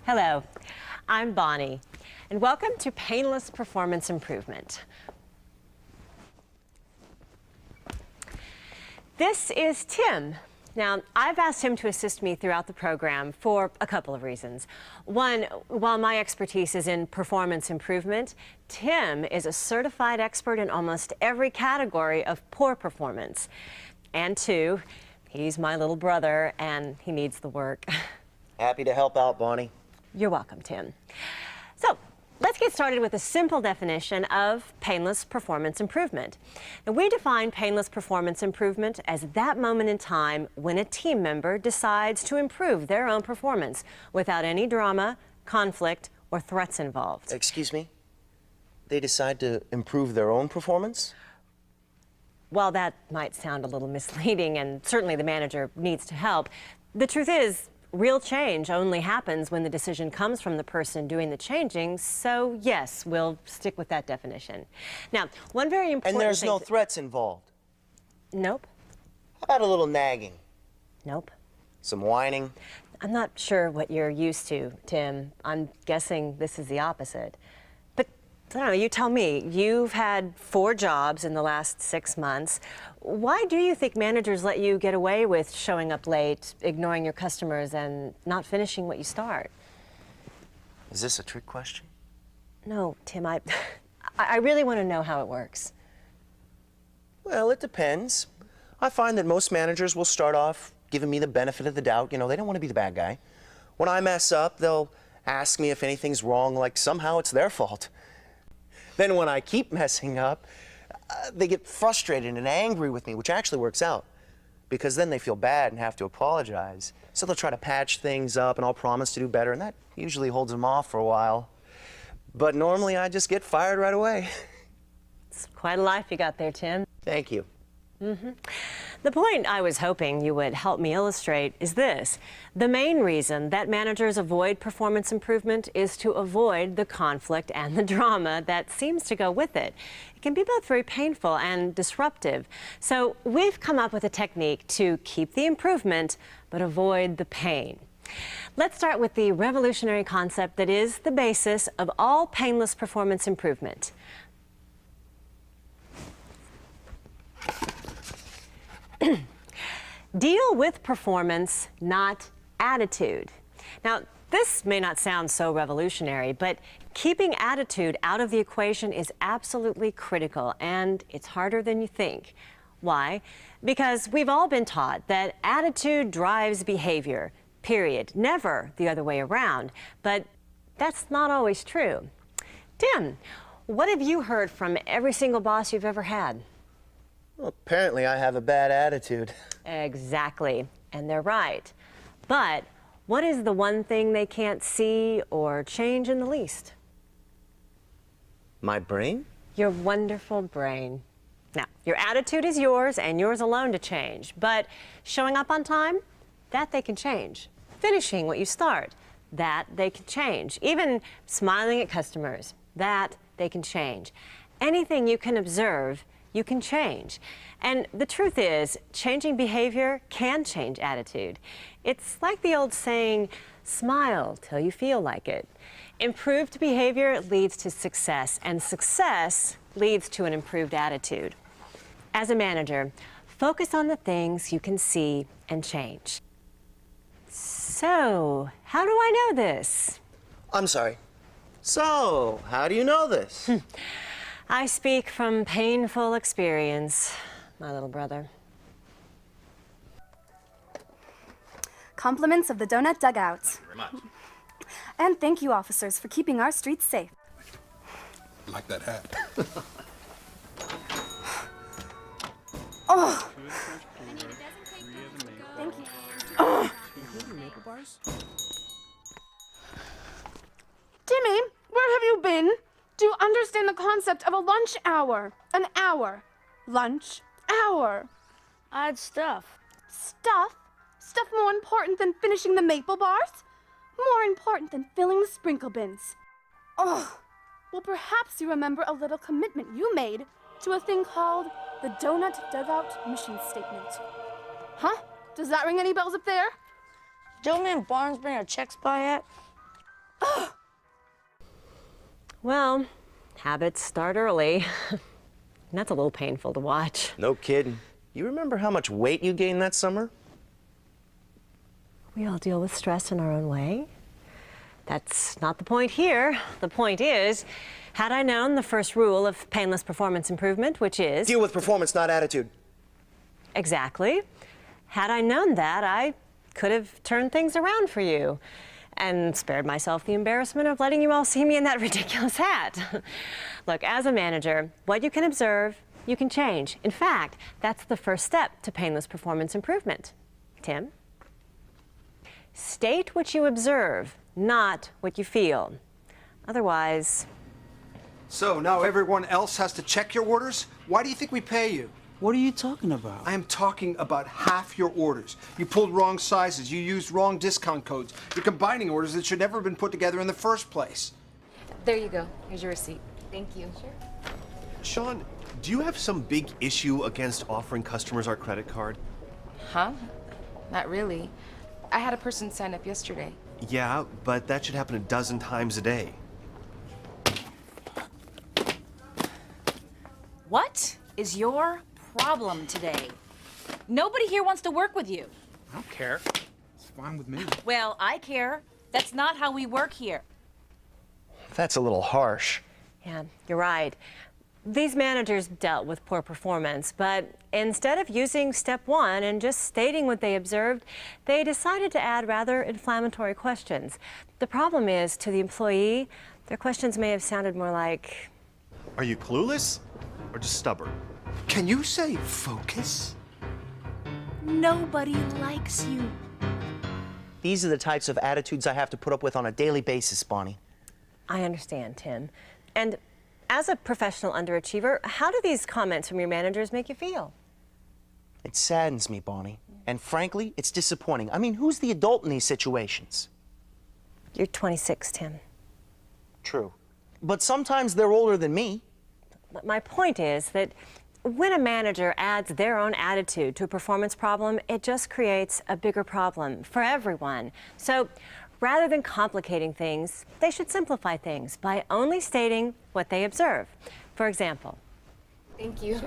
Hello, I'm Bonnie, and welcome to Painless Performance Improvement. This is Tim. Now, I've asked him to assist me throughout the program for a couple of reasons. One, while my expertise is in performance improvement, Tim is a certified expert in almost every category of poor performance. And two, he's my little brother, and he needs the work. Happy to help out, Bonnie. You're welcome, Tim. So, let's get started with a simple definition of painless performance improvement. Now, we define painless performance improvement as that moment in time when a team member decides to improve their own performance without any drama, conflict, or threats involved. Excuse me? They decide to improve their own performance? While that might sound a little misleading, and certainly the manager needs to help, the truth is, real change only happens when the decision comes from the person doing the changing, so yes, we'll stick with that definition. Now, one very important And there's thing no threats involved? Nope. How about a little nagging? Nope. Some whining? I'm not sure what you're used to, Tim. I'm guessing this is the opposite. But, I don't know, you tell me. You've had 4 jobs in the last 6 months. Why do you think managers let you get away with showing up late, ignoring your customers, and not finishing what you start? Is this a trick question? No, Tim, I really want to know how it works. Well, it depends. I find that most managers will start off giving me the benefit of the doubt. You know, they don't want to be the bad guy. When I mess up, they'll ask me if anything's wrong, like somehow it's their fault. Then when I keep messing up, they get frustrated and angry with me, which actually works out, because then they feel bad and have to apologize. So they'll try to patch things up, and I'll promise to do better, and that usually holds them off for a while. But normally I just get fired right away. It's quite a life you got there, Tim. Thank you. The point I was hoping you would help me illustrate is this. The main reason that managers avoid performance improvement is to avoid the conflict and the drama that seems to go with it. It can be both very painful and disruptive. So we've come up with a technique to keep the improvement but avoid the pain. Let's start with the revolutionary concept that is the basis of all painless performance improvement. Deal with performance, not attitude. Now, this may not sound so revolutionary, but keeping attitude out of the equation is absolutely critical, and it's harder than you think. Why? Because we've all been taught that attitude drives behavior, period. Never the other way around. But that's not always true. Tim, what have you heard from every single boss you've ever had? Well, apparently I have a bad attitude. Exactly, and they're right. But what is the one thing they can't see or change in the least? My brain? Your wonderful brain. Now, your attitude is yours and yours alone to change, but showing up on time, that they can change. Finishing what you start, that they can change. Even smiling at customers, that they can change. Anything you can observe, you can change. And the truth is, changing behavior can change attitude. It's like the old saying, smile till you feel like it. Improved behavior leads to success, and success leads to an improved attitude. As a manager, focus on the things you can see and change. So, how do I know this? I'm sorry. So, how do you know this? I speak from painful experience, my little brother. Compliments of the Donut Dugout. Thank you very much. And thank you, officers, for keeping our streets safe. I like that hat. Oh! Thank you. Oh! Timmy, where have you been? Do you understand the concept of a lunch hour? An hour. Lunch hour. I had stuff. Stuff? Stuff more important than finishing the maple bars? More important than filling the sprinkle bins. Oh, well, perhaps you remember a little commitment you made to a thing called the Donut Dugout Mission Statement. Huh? Does that ring any bells up there? Don't me and Barnes bring our checks by yet? Well, habits start early. And that's a little painful to watch. No kidding. You remember how much weight you gained that summer? We all deal with stress in our own way. That's not the point here. The point is, had I known the first rule of painless performance improvement, which is... Deal with performance, not attitude. Exactly. Had I known that, I could have turned things around for you and spared myself the embarrassment of letting you all see me in that ridiculous hat. Look, as a manager, what you can observe, you can change. In fact, that's the first step to painless performance improvement. Tim? State what you observe, not what you feel. Otherwise... So now everyone else has to check your orders? Why do you think we pay you? What are you talking about? I am talking about half your orders. You pulled wrong sizes, you used wrong discount codes. You're combining orders that should never have been put together in the first place. There you go. Here's your receipt. Thank you. Sure. Sean, do you have some big issue against offering customers our credit card? Huh? Not really. I had a person sign up yesterday. Yeah, but that should happen a dozen times a day. What is your problem today? Nobody here wants to work with you. I don't care. It's fine with me. Well, I care. That's not how we work here. That's a little harsh. Yeah, you're right. These managers dealt with poor performance, but instead of using step one and just stating what they observed, they decided to add rather inflammatory questions. The problem is, to the employee, their questions may have sounded more like... Are you clueless or just stubborn? Can you say focus? Nobody likes you. These are the types of attitudes I have to put up with on a daily basis, Bonnie. I understand, Tim. And as a professional underachiever, how do these comments from your managers make you feel? It saddens me, Bonnie. And frankly, it's disappointing. I mean, who's the adult in these situations? You're 26, Tim. True. But sometimes they're older than me. But my point is that when a manager adds their own attitude to a performance problem, it just creates a bigger problem for everyone. So rather than complicating things, they should simplify things by only stating what they observe. For example, Thank you.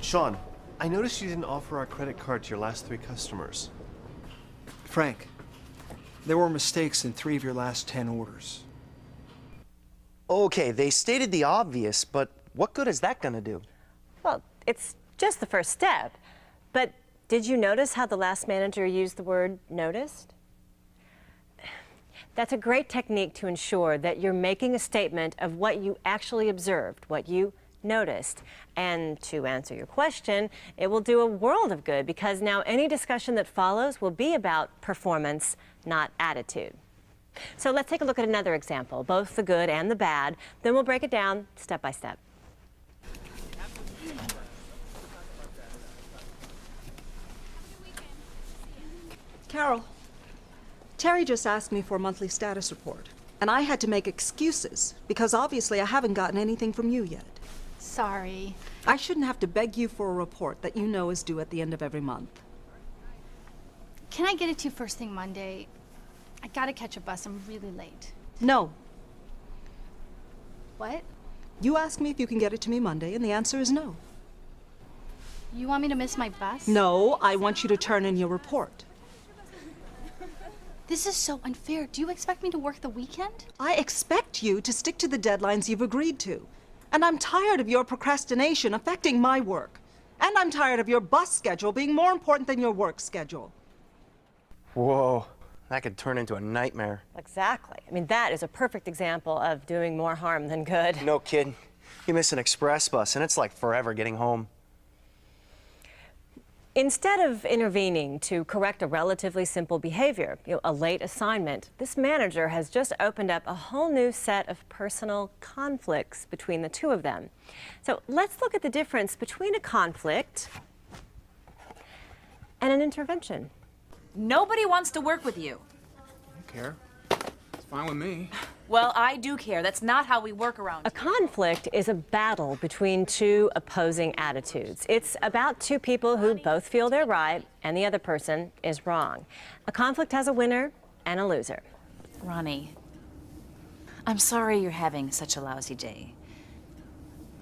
Sean, I noticed you didn't offer our credit card to your last 3 customers. Frank, there were mistakes in 3 of your last 10 orders. Okay, they stated the obvious, but what good is that gonna do? well, it's just the first step. But did you notice how the last manager used the word noticed? That's a great technique to ensure that you're making a statement of what you actually observed, what you noticed. And to answer your question, it will do a world of good because now any discussion that follows will be about performance, not attitude. So let's take a look at another example, both the good and the bad. Then we'll break it down step by step. Carol, Terry just asked me for a monthly status report, and I had to make excuses because obviously I haven't gotten anything from you yet. Sorry. I shouldn't have to beg you for a report that you know is due at the end of every month. Can I get it to you first thing Monday? I gotta catch a bus. I'm really late. No. What? You asked me if you can get it to me Monday, and the answer is no. You want me to miss my bus? No, I want you to turn in your report. This is so unfair. Do you expect me to work the weekend? I expect you to stick to the deadlines you've agreed to. And I'm tired of your procrastination affecting my work. And I'm tired of your bus schedule being more important than your work schedule. Whoa, that could turn into a nightmare. Exactly. I mean, that is a perfect example of doing more harm than good. No kid. You miss an express bus, and it's like forever getting home. Instead of intervening to correct a relatively simple behavior, a late assignment, this manager has just opened up a whole new set of personal conflicts between the two of them. So let's look at the difference between a conflict and an intervention. Nobody wants to work with you. I don't care. It's fine with me. Well, I do care. That's not how we work around A conflict is a battle between two opposing attitudes. It's about two people who both feel they're right and the other person is wrong. A conflict has a winner and a loser. Ronnie, I'm sorry you're having such a lousy day.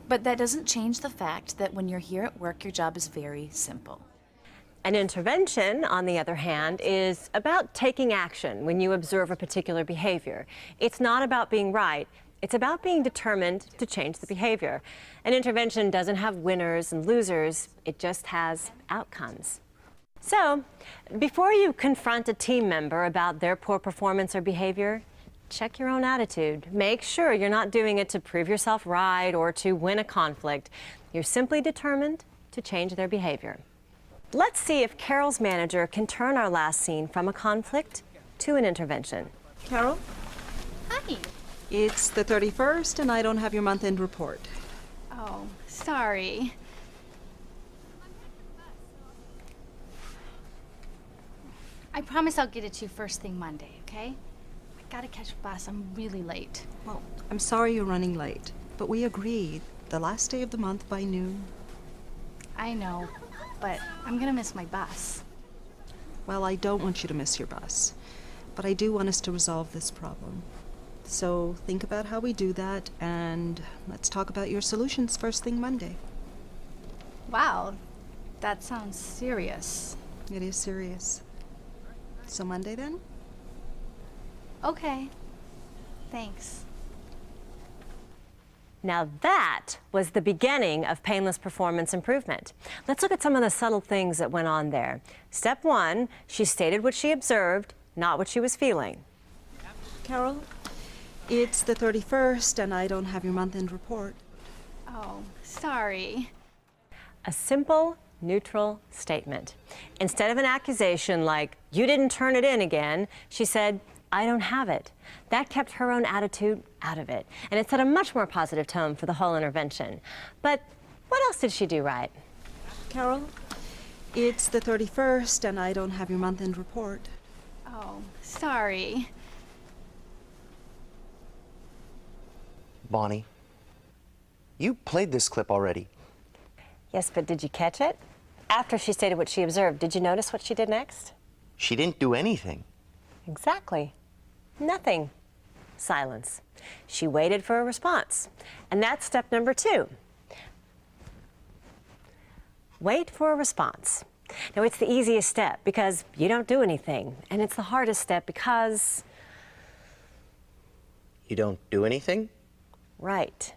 But that doesn't change the fact that when you're here at work, your job is very simple. An intervention, on the other hand, is about taking action when you observe a particular behavior. It's not about being right. It's about being determined to change the behavior. An intervention doesn't have winners and losers. It just has outcomes. So, before you confront a team member about their poor performance or behavior, check your own attitude. Make sure you're not doing it to prove yourself right or to win a conflict. You're simply determined to change their behavior. Let's see if Carol's manager can turn our last scene from a conflict to an intervention. Carol, Hi. it's the 31st and I don't have your month-end report. Oh, sorry. I promise I'll get it to you first thing Monday, okay? I gotta catch a bus. I'm really late. Well, I'm sorry you're running late, but we agreed the last day of the month by noon. I know, but I'm gonna miss my bus. Well, I don't want you to miss your bus, but I do want us to resolve this problem. So think about how we do that, and let's talk about your solutions first thing Monday. Wow, that sounds serious. It is serious. So Monday then? Okay. Thanks. Now that was the beginning of Painless performance improvement. Let's look at some of the subtle things that went on there. Step one, she stated what she observed, not what she was feeling. Carol, it's the 31st and I don't have your month-end report. Oh, sorry. A simple, neutral statement. Instead of an accusation like, you didn't turn it in again, she said, I don't have it. That kept her own attitude out of it, and it set a much more positive tone for the whole intervention. But what else did she do right? Carol, it's the 31st and I don't have your month-end report. Oh, sorry. Bonnie, you played this clip already. Yes, but did you catch it? After she stated what she observed, did you notice what she did next? She didn't do anything. Exactly. Nothing. Silence. She waited for a response. And that's step number two. Wait for a response. Now, it's the easiest step because you don't do anything. And it's the hardest step because... You don't do anything? Right.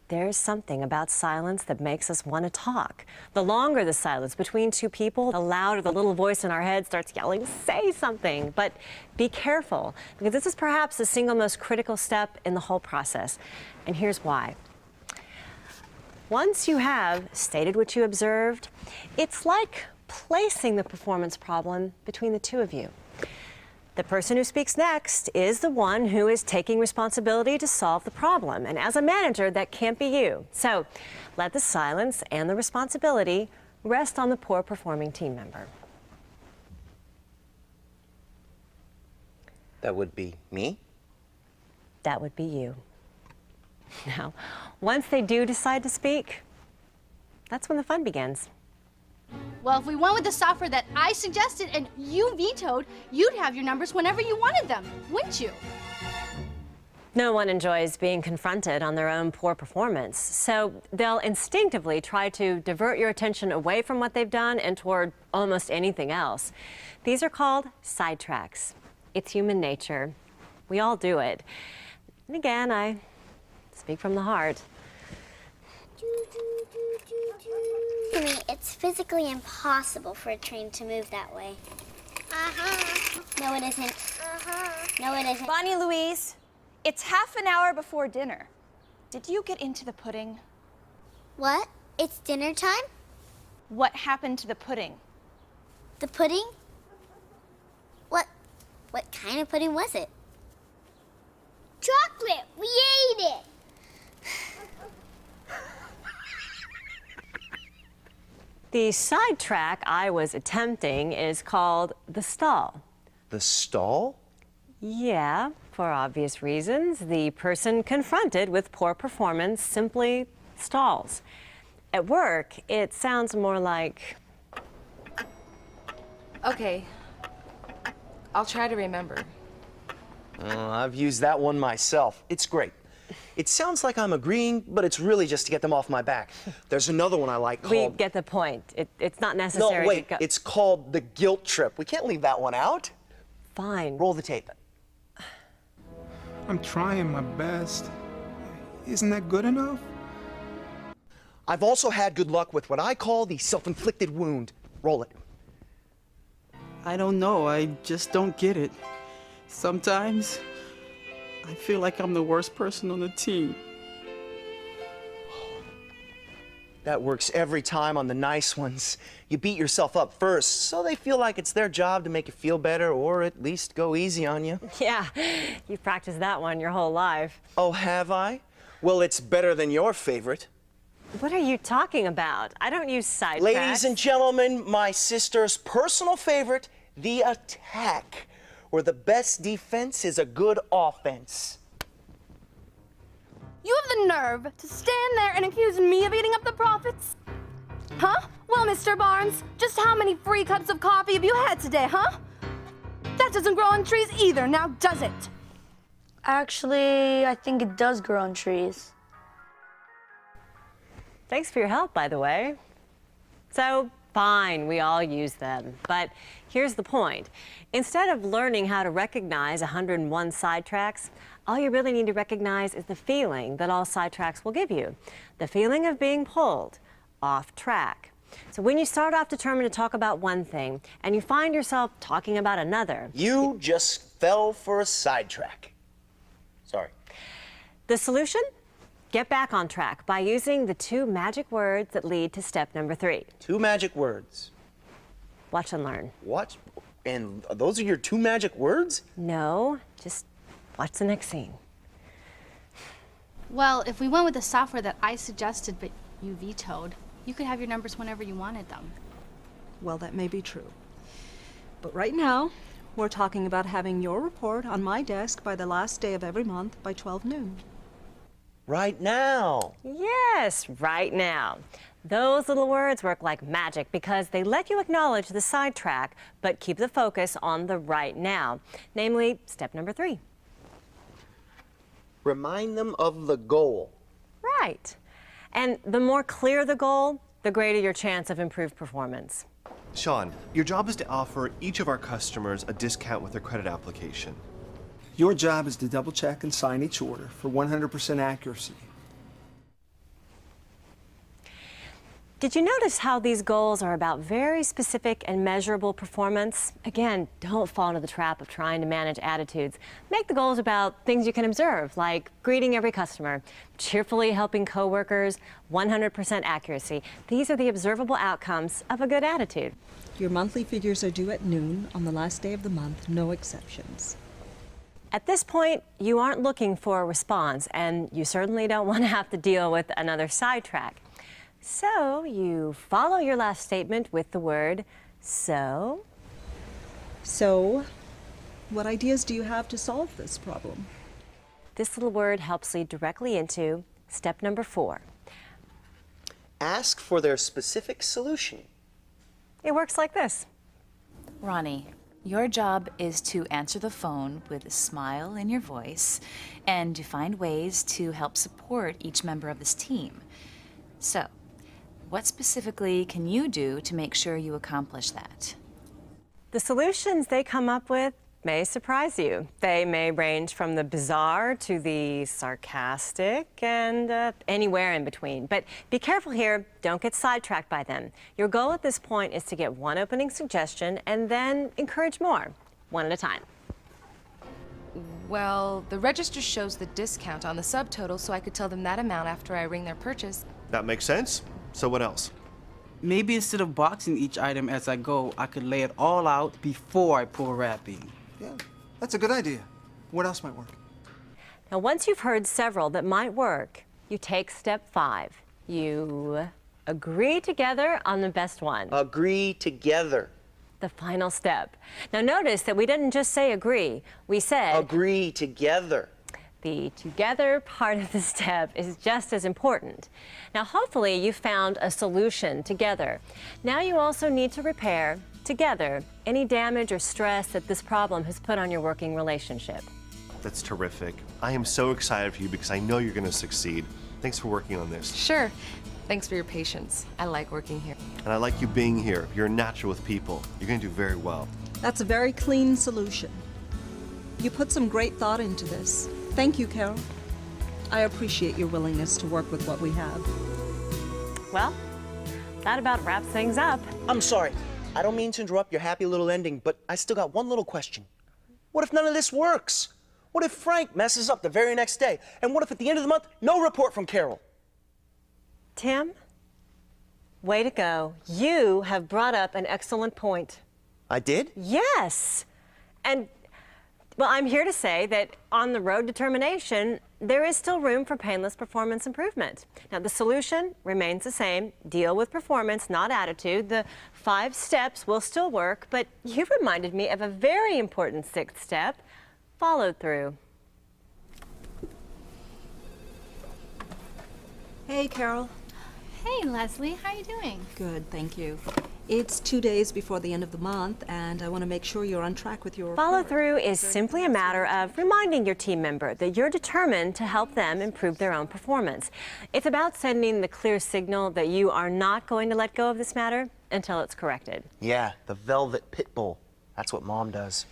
There's something about silence that makes us want to talk. The longer the silence between two people, the louder the little voice in our head starts yelling, say something. But be careful, because this is perhaps the single most critical step in the whole process. And here's why. Once you have stated what you observed, it's like placing the performance problem between the two of you. The person who speaks next is the one who is taking responsibility to solve the problem. And as a manager, that can't be you. So let the silence and the responsibility rest on the poor performing team member. That would be me? That would be you. Now, once they do decide to speak, that's when the fun begins. Well, if we went with the software that I suggested and you vetoed, you'd have your numbers whenever you wanted them, wouldn't you? No one enjoys being confronted on their own poor performance, so they'll instinctively try to divert your attention away from what they've done and toward almost anything else. These are called sidetracks. It's human nature. We all do it. And again, I speak from the heart. It's physically impossible for a train to move that way. No, it isn't. No, it isn't. Bonnie Louise, it's half an hour before dinner. Did you get into the pudding? What? It's dinner time? What happened to the pudding? The pudding? What kind of pudding was it? Chocolate! We ate it! The sidetrack I was attempting is called the stall. The stall? Yeah, for obvious reasons. The person confronted with poor performance simply stalls. At work, it sounds more like... Okay. I'll try to remember. I've used that one myself. It's great. It sounds like I'm agreeing, but it's really just to get them off my back. There's another one I like called... We get the point. It's not necessary. No, wait. It's called the guilt trip. We can't leave that one out. Fine. Roll the tape. I'm trying my best. Isn't that good enough? I've also had good luck with what I call the self-inflicted wound. Roll it. I don't know. I just don't get it. Sometimes I feel like I'm the worst person on the team. That works every time on the nice ones. You beat yourself up first, so they feel like it's their job to make you feel better or at least go easy on you. Yeah, you've practiced that one your whole life. Oh, have I? Well, it's better than your favorite. What are you talking about? I don't use sidetracks. Ladies and gentlemen, my sister's personal favorite, the attack, where the best defense is a good offense. You have the nerve to stand there and accuse me of eating up the profits? Huh? Well, Mr. Barnes, just how many free cups of coffee have you had today, huh? That doesn't grow on trees either, now does it? Actually, I think it does grow on trees. Thanks for your help, by the way. So, fine, we all use them. But here's the point. Instead of learning how to recognize 101 sidetracks, all you really need to recognize is the feeling that all sidetracks will give you. The feeling of being pulled off track. So when you start off determined to talk about one thing and you find yourself talking about another, you just fell for a sidetrack. Sorry. The solution? Get back on track by using the 2 magic words that lead to step number 3. 2 magic words. Watch and learn. What? And those are your 2 magic words? No, just watch the next scene. Well, if we went with the software that I suggested but you vetoed, you could have your numbers whenever you wanted them. Well, that may be true. But right now, we're talking about having your report on my desk by the last day of every month by 12 noon. Right now. Yes, right now. Those little words work like magic because they let you acknowledge the sidetrack, but keep the focus on the right now, namely step number 3. Remind them of the goal. Right. And the more clear the goal, the greater your chance of improved performance. Sean, your job is to offer each of our customers a discount with their credit application. Your job is to double check and sign each order for 100% accuracy. Did you notice how these goals are about very specific and measurable performance? Again, don't fall into the trap of trying to manage attitudes. Make the goals about things you can observe, like greeting every customer, cheerfully helping coworkers, 100% accuracy. These are the observable outcomes of a good attitude. Your monthly figures are due at noon on the last day of the month, no exceptions. At this point, you aren't looking for a response, and you certainly don't want to have to deal with another sidetrack. So you follow your last statement with the word so. So, what ideas do you have to solve this problem? This little word helps lead directly into step number 4. Ask for their specific solution. It works like this. Ronnie, your job is to answer the phone with a smile in your voice and to find ways to help support each member of this team. So, what specifically can you do to make sure you accomplish that? The solutions they come up with may surprise you. They may range from the bizarre to the sarcastic and anywhere in between. But be careful here, don't get sidetracked by them. Your goal at this point is to get one opening suggestion and then encourage more, one at a time. Well, the register shows the discount on the subtotal, so I could tell them that amount after I ring their purchase. That makes sense. So what else? Maybe instead of boxing each item as I go, I could lay it all out before I pull wrapping. Yeah, that's a good idea. What else might work? Now, once you've heard several that might work, you take step 5. You agree together on the best one. Agree together. The final step. Now, notice that we didn't just say agree. We said agree together. The together part of the step is just as important. Now, hopefully you found a solution together. Now you also need to repair together any damage or stress that this problem has put on your working relationship. That's terrific. I am so excited for you because I know you're going to succeed. Thanks for working on this. Sure. Thanks for your patience. I like working here. And I like you being here. You're natural with people. You're going to do very well. That's a very clean solution. You put some great thought into this. Thank you, Carol. I appreciate your willingness to work with what we have. Well, that about wraps things up. I'm sorry. I don't mean to interrupt your happy little ending, but I still got one little question. What if none of this works? What if Frank messes up the very next day? And what if at the end of the month, no report from Carol? Tim, way to go. You have brought up an excellent point. I did? Yes. And, well, I'm here to say that on the road to termination, there is still room for painless performance improvement. Now, the solution remains the same. Deal with performance, not attitude. The 5 steps will still work, but you reminded me of a very important 6th step, follow through. Hey, Carol. Hey, Leslie, how are you doing? Good, thank you. It's 2 days before the end of the month, and I want to make sure you're on track with your Follow report. through is simply a matter of reminding your team member that you're determined to help them improve their own performance. It's about sending the clear signal that you are not going to let go of this matter until it's corrected. Yeah, the velvet pit bull. That's what Mom does.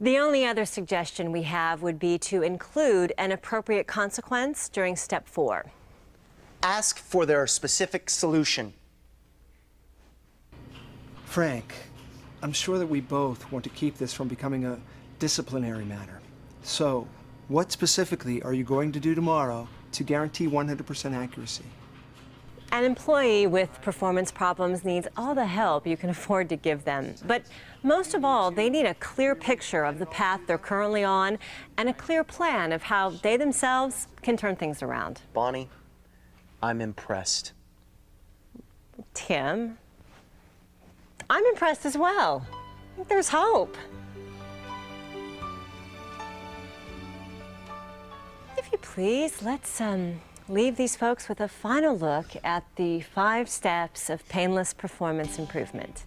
The only other suggestion we have would be to include an appropriate consequence during step 4. Ask for their specific solution. Frank, I'm sure that we both want to keep this from becoming a disciplinary matter. So, what specifically are you going to do tomorrow to guarantee 100% accuracy? An employee with performance problems needs all the help you can afford to give them. But most of all, they need a clear picture of the path they're currently on and a clear plan of how they themselves can turn things around. Bonnie, I'm impressed. Tim, I'm impressed as well. I think there's hope. If you please, let's leave these folks with a final look at the 5 steps of painless performance improvement.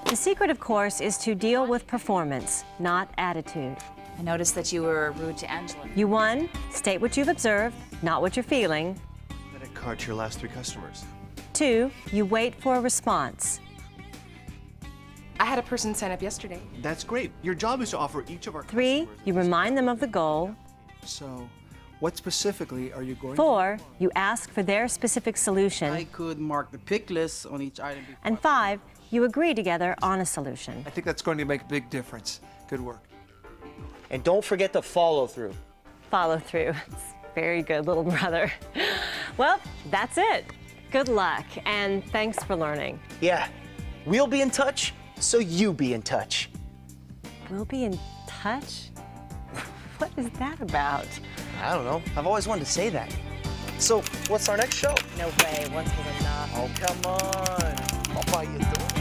The secret, of course, is to deal with performance, not attitude. I noticed that you were rude to Angela. You 1, state what you've observed, not what you're feeling. Credit card to your last 3 customers. 2, you wait for a response. I had a person sign up yesterday. That's great. Your job is to offer each of our 3, you remind them of the goal. So, what specifically are you going 4, you ask for their specific solution. I could mark the pick list on each item. And 5, you agree together on a solution. I think that's going to make a big difference. Good work. And don't forget to follow through. Follow through. It's very good, little brother. Well, that's it. Good luck, and thanks for learning. Yeah, we'll be in touch, so you be in touch. We'll be in touch? What is that about? I don't know. I've always wanted to say that. So, what's our next show? No way, once was enough. Oh, come on. I'll buy you a donut.